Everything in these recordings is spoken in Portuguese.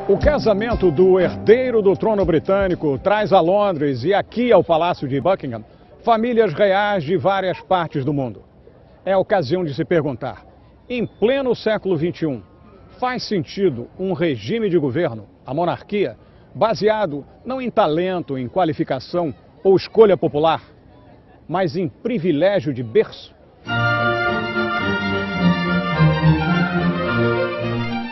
O casamento do herdeiro do trono britânico traz a Londres e aqui ao Palácio de Buckingham famílias reais de várias partes do mundo. É a ocasião de se perguntar, em pleno século XXI, faz sentido um regime de governo, a monarquia, baseado não em talento, em qualificação ou escolha popular, mas em privilégio de berço?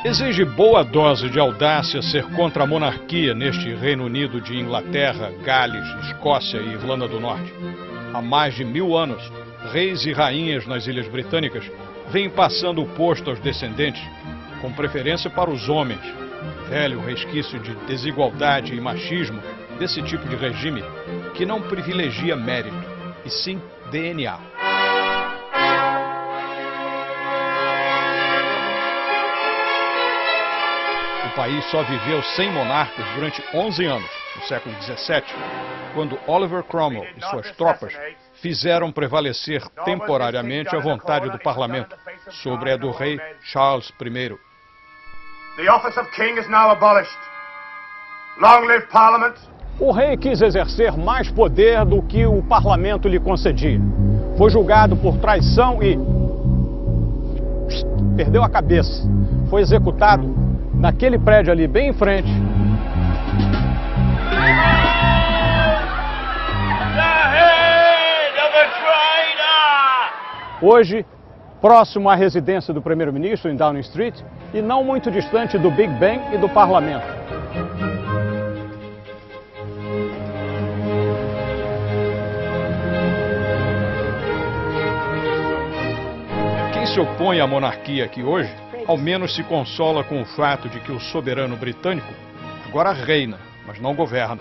Exige boa dose de audácia ser contra a monarquia neste Reino Unido de Inglaterra, Gales, Escócia e Irlanda do Norte. Há mais de 1000 anos, reis e rainhas nas Ilhas Britânicas vêm passando o posto aos descendentes, com preferência para os homens. Velho resquício de desigualdade e machismo desse tipo de regime que não privilegia mérito, e sim DNA. O país só viveu sem monarcas durante 11 anos, no século XVII, quando Oliver Cromwell e suas tropas fizeram prevalecer temporariamente a vontade do parlamento sobre a do rei Charles I. The office of king is now abolished. Long live Parliament. O rei quis exercer mais poder do que o parlamento lhe concedia. Foi julgado por traição e perdeu a cabeça. Foi executado naquele prédio ali bem em frente. Hoje, próximo à residência do primeiro-ministro em Downing Street e não muito distante do Big Ben e do parlamento. Quem se opõe à monarquia aqui hoje, ao menos se consola com o fato de que o soberano britânico agora reina, mas não governa.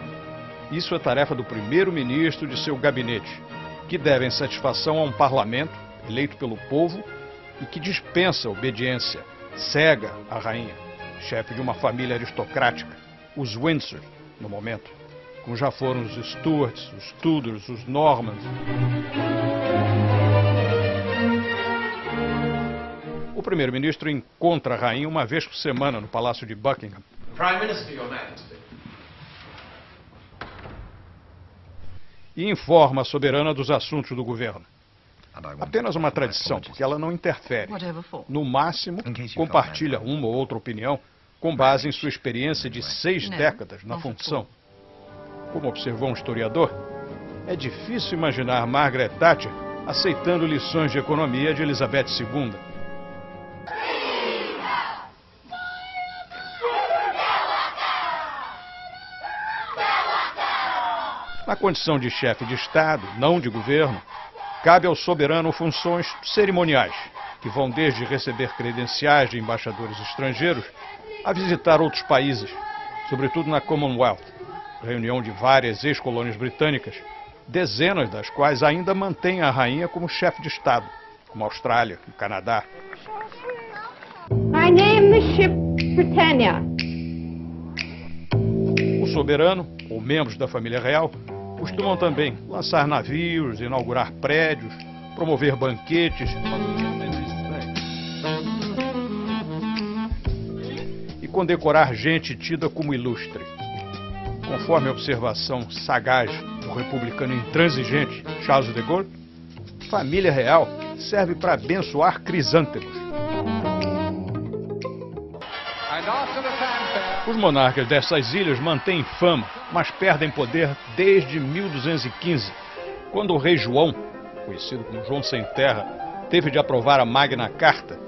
Isso é tarefa do primeiro-ministro e de seu gabinete, que devem satisfação a um parlamento eleito pelo povo e que dispensa obediência cega à rainha, chefe de uma família aristocrática, os Windsor, no momento, como já foram os Stuarts, os Tudors, os Normans. O primeiro-ministro encontra a rainha uma vez por semana no Palácio de Buckingham. Prime Minister, Your Majesty. E informa a soberana dos assuntos do governo. Apenas uma tradição, porque ela não interfere. No máximo, compartilha uma ou outra opinião com base em sua experiência de 6 décadas na função. Como observou um historiador, é difícil imaginar Margaret Thatcher aceitando lições de economia de Elizabeth II. Na condição de chefe de Estado, não de governo, cabe ao soberano funções cerimoniais, que vão desde receber credenciais de embaixadores estrangeiros a visitar outros países, sobretudo na Commonwealth, reunião de várias ex-colônias britânicas, dezenas das quais ainda mantêm a rainha como chefe de Estado, como a Austrália e o Canadá. I name the ship Britannia. O soberano, ou membros da família real, costumam também lançar navios, inaugurar prédios, promover banquetes e condecorar gente tida como ilustre. Conforme a observação sagaz do republicano intransigente Charles de Gaulle, família real serve para abençoar crisântemos. Os monarcas dessas ilhas mantêm fama, mas perdem poder desde 1215, quando o rei João, conhecido como João Sem Terra, teve de aprovar a Magna Carta,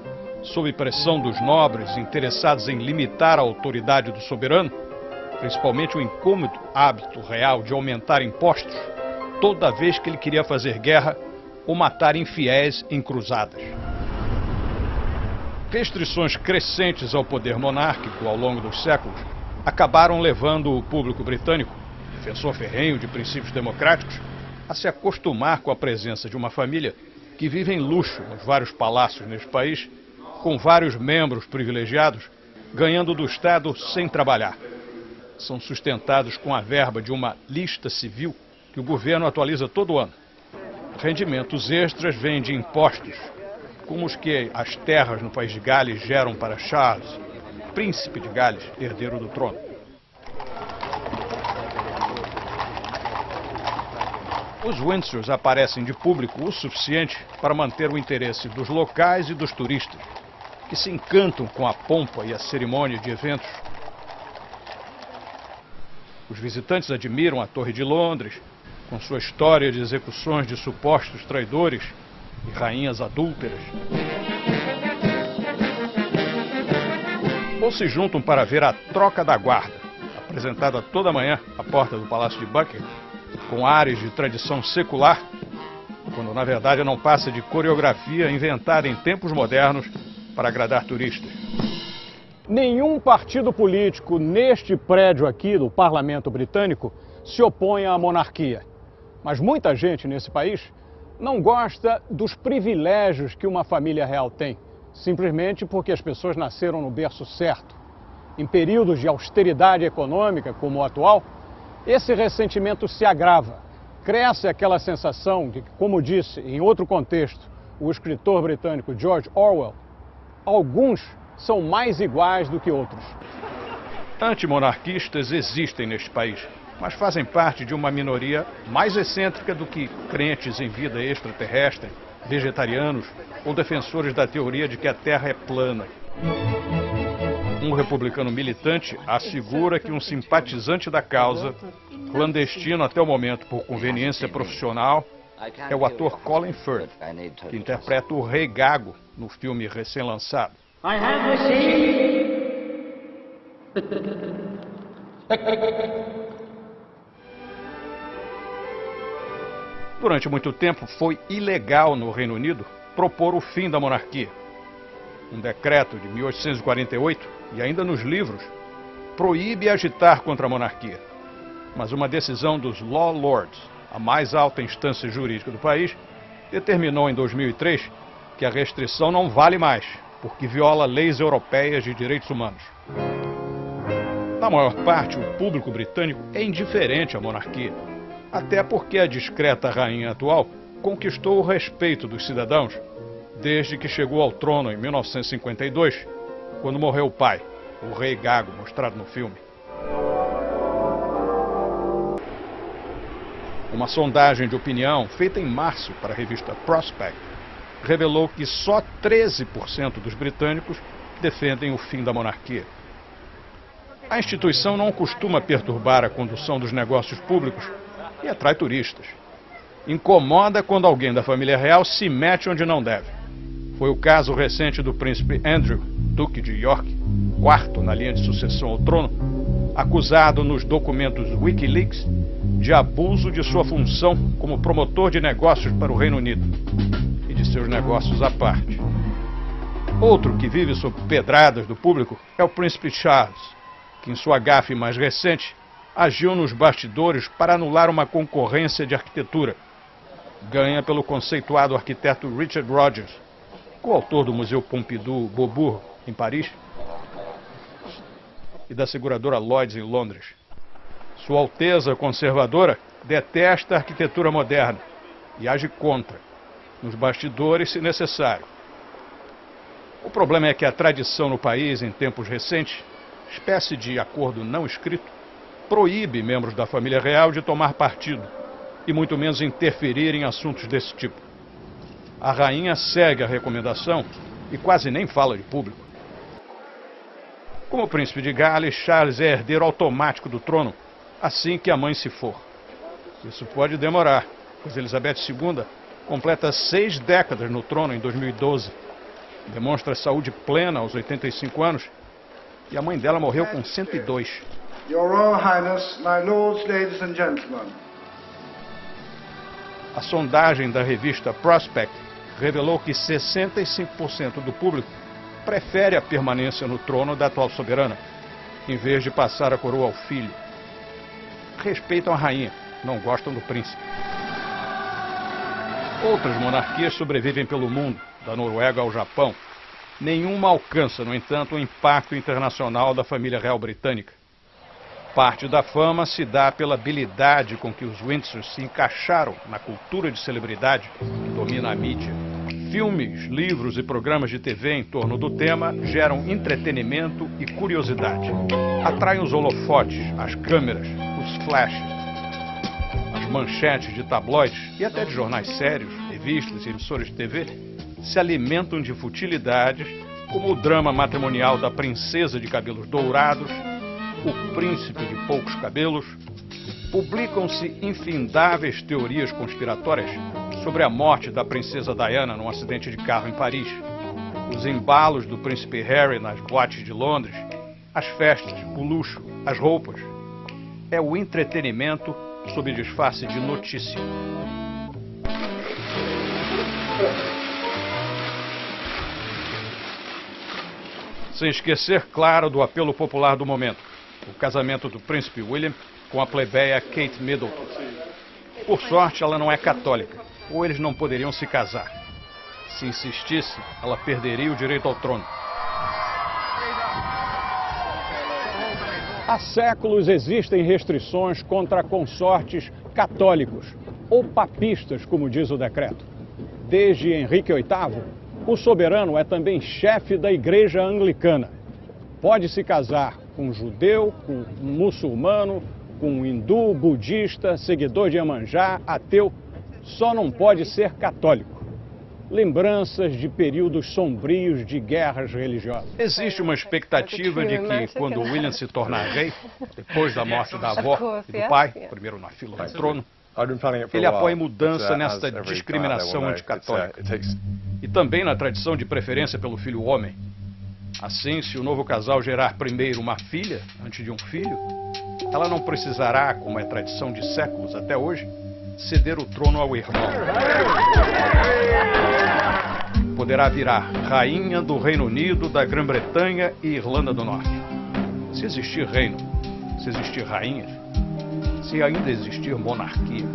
sob pressão dos nobres interessados em limitar a autoridade do soberano, principalmente o incômodo hábito real de aumentar impostos toda vez que ele queria fazer guerra ou matar infiéis em cruzadas. Restrições crescentes ao poder monárquico ao longo dos séculos acabaram levando o público britânico, defensor ferrenho de princípios democráticos, a se acostumar com a presença de uma família que vive em luxo nos vários palácios neste país, com vários membros privilegiados, ganhando do Estado sem trabalhar. São sustentados com a verba de uma lista civil que o governo atualiza todo ano. Rendimentos extras vêm de impostos, como os que as terras no país de Gales geram para Charles, príncipe de Gales, herdeiro do trono. Os Windsors aparecem de público o suficiente para manter o interesse dos locais e dos turistas, que se encantam com a pompa e a cerimônia de eventos. Os visitantes admiram a Torre de Londres, com sua história de execuções de supostos traidores e rainhas adúlteras. Ou se juntam para ver a troca da guarda, apresentada toda manhã à porta do Palácio de Buckingham, com ares de tradição secular, quando na verdade não passa de coreografia inventada em tempos modernos para agradar turistas. Nenhum partido político neste prédio aqui do Parlamento Britânico se opõe à monarquia. Mas muita gente nesse país não gosta dos privilégios que uma família real tem, simplesmente porque as pessoas nasceram no berço certo. Em períodos de austeridade econômica como o atual, esse ressentimento se agrava. Cresce aquela sensação de que, como disse em outro contexto o escritor britânico George Orwell, alguns são mais iguais do que outros. Antimonarquistas existem neste país, mas fazem parte de uma minoria mais excêntrica do que crentes em vida extraterrestre, vegetarianos ou defensores da teoria de que a Terra é plana. Um republicano militante assegura que um simpatizante da causa, clandestino até o momento por conveniência profissional, é o ator Colin Firth, que interpreta o Rei Gago no filme recém-lançado. Durante muito tempo foi ilegal no Reino Unido propor o fim da monarquia. Um decreto de 1848, e ainda nos livros, proíbe agitar contra a monarquia. Mas uma decisão dos Law Lords, a mais alta instância jurídica do país, determinou em 2003 que a restrição não vale mais, porque viola leis europeias de direitos humanos. Na maior parte, o público britânico é indiferente à monarquia, até porque a discreta rainha atual conquistou o respeito dos cidadãos desde que chegou ao trono em 1952, quando morreu o pai, o Rei Gago, mostrado no filme. Uma sondagem de opinião feita em março para a revista Prospect revelou que só 13% dos britânicos defendem o fim da monarquia. A instituição não costuma perturbar a condução dos negócios públicos e atrai turistas. Incomoda quando alguém da família real se mete onde não deve. Foi o caso recente do príncipe Andrew, duque de York, quarto na linha de sucessão ao trono, acusado nos documentos Wikileaks de abuso de sua função como promotor de negócios para o Reino Unido e de seus negócios à parte. Outro que vive sob pedradas do público é o príncipe Charles, que em sua gafe mais recente agiu nos bastidores para anular uma concorrência de arquitetura. Ganha pelo conceituado arquiteto Richard Rogers, coautor do Museu Pompidou Beaubourg, em Paris, e da seguradora Lloyds, em Londres. Sua Alteza conservadora detesta a arquitetura moderna e age contra, nos bastidores se necessário. O problema é que a tradição no país, em tempos recentes, espécie de acordo não escrito, proíbe membros da família real de tomar partido e muito menos interferir em assuntos desse tipo. A rainha segue a recomendação e quase nem fala de público. Como príncipe de Gales, Charles é herdeiro automático do trono assim que a mãe se for. Isso pode demorar, pois Elizabeth II completa 6 décadas no trono em 2012. Demonstra saúde plena aos 85 anos e a mãe dela morreu com 102. Your Royal Highness, my lords, ladies and gentlemen. A sondagem da revista Prospect revelou que 65% do público prefere a permanência no trono da atual soberana, em vez de passar a coroa ao filho. Respeitam a rainha, não gostam do príncipe. Outras monarquias sobrevivem pelo mundo, da Noruega ao Japão. Nenhuma alcança, no entanto, o impacto internacional da família real britânica. Parte da fama se dá pela habilidade com que os Windsor se encaixaram na cultura de celebridade que domina a mídia. Filmes, livros e programas de TV em torno do tema geram entretenimento e curiosidade. Atraem os holofotes, as câmeras, os flashes, as manchetes de tabloides e até de jornais sérios, revistas e emissoras de TV se alimentam de futilidades como o drama matrimonial da princesa de cabelos dourados, o príncipe de poucos cabelos. Publicam-se infindáveis teorias conspiratórias sobre a morte da princesa Diana num acidente de carro em Paris, os embalos do príncipe Harry nas boates de Londres, as festas, o luxo, as roupas. É o entretenimento sob disfarce de notícia. Sem esquecer, claro, do apelo popular do momento, o casamento do príncipe William com a plebeia Kate Middleton. Por sorte, ela não é católica, ou eles não poderiam se casar. Se insistisse, ela perderia o direito ao trono. Há séculos existem restrições contra consortes católicos, ou papistas, como diz o decreto. Desde Henrique VIII, o soberano é também chefe da Igreja Anglicana. Pode se casar com judeu, com muçulmano, com hindu, budista, seguidor de Iemanjá, ateu, só não pode ser católico. Lembranças de períodos sombrios de guerras religiosas. Existe uma expectativa de que, quando William se tornar rei, depois da morte da avó e do pai, primeiro na fila do trono, ele apoia mudança nesta discriminação anticatólica e também na tradição de preferência pelo filho homem. Assim, se o novo casal gerar primeiro uma filha antes de um filho, ela não precisará, como é tradição de séculos até hoje, ceder o trono ao irmão. Poderá virar rainha do Reino Unido, da Grã-Bretanha e Irlanda do Norte. Se existir reino, se existir rainha, se ainda existir monarquia.